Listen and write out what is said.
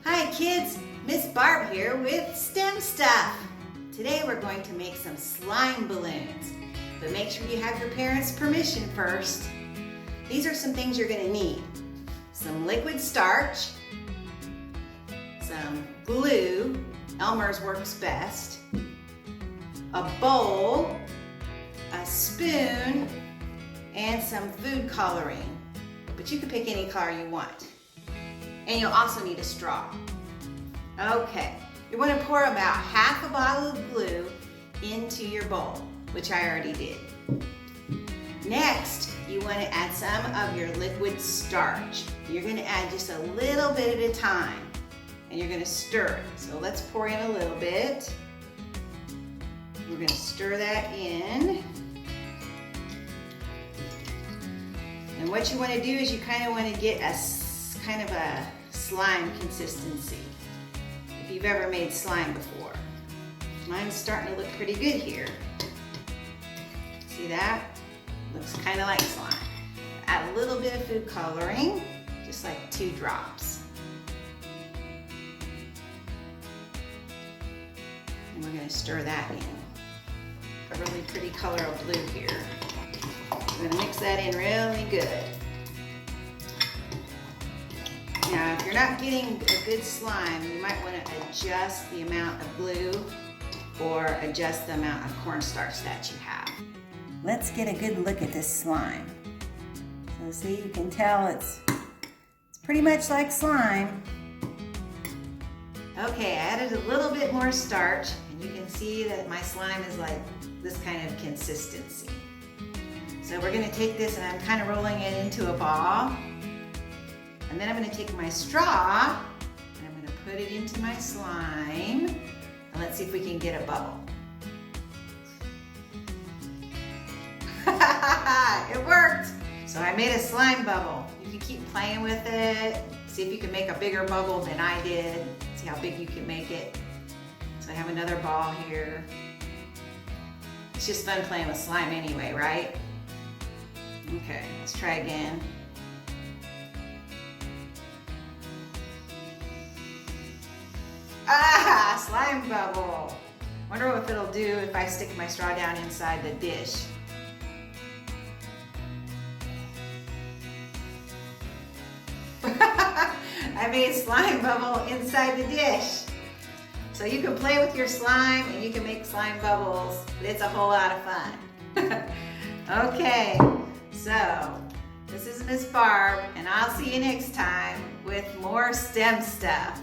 Hi kids, Miss Barb here with STEM stuff. Today we're going to make some slime balloons, but make sure you have your parents' permission first. These are some things you're going to need. Some liquid starch, some glue, Elmer's works best, a bowl, a spoon, and some food coloring, but you can pick any color you want. And you'll also need a straw. Okay, you want to pour about half a bottle of glue into your bowl, which I already did. Next, you want to add some of your liquid starch. You're going to add just a little bit at a time, and you're going to stir it. So let's pour in a little bit. We're going to stir that in. And what you want to do is you kind of want to get a kind of a slime consistency, if you've ever made slime before. Mine's starting to look pretty good here. See that? Looks kind of like slime. Add a little bit of food coloring, just like 2 drops. And we're going to stir that in. A really pretty color of blue here. We're going to mix that in really good. Now, if you're not getting a good slime, you might want to adjust the amount of glue or adjust the amount of cornstarch that you have. Let's get a good look at this slime. So see, you can tell it's pretty much like slime. Okay, I added a little bit more starch, and you can see that my slime is like this kind of consistency. So we're going to take this, and I'm kind of rolling it into a ball. And then I'm going to take my straw, and I'm going to put it into my slime. And let's see if we can get a bubble. It worked! So I made a slime bubble. You can keep playing with it. See if you can make a bigger bubble than I did. See how big you can make it. So I have another ball here. It's just fun playing with slime anyway, right? Okay, let's try again. Ah, slime bubble. Wonder what it'll do if I stick my straw down inside the dish. I made a slime bubble inside the dish. So you can play with your slime and you can make slime bubbles, but it's a whole lot of fun. Okay, so this is Miss Barb, and I'll see you next time with more STEM stuff.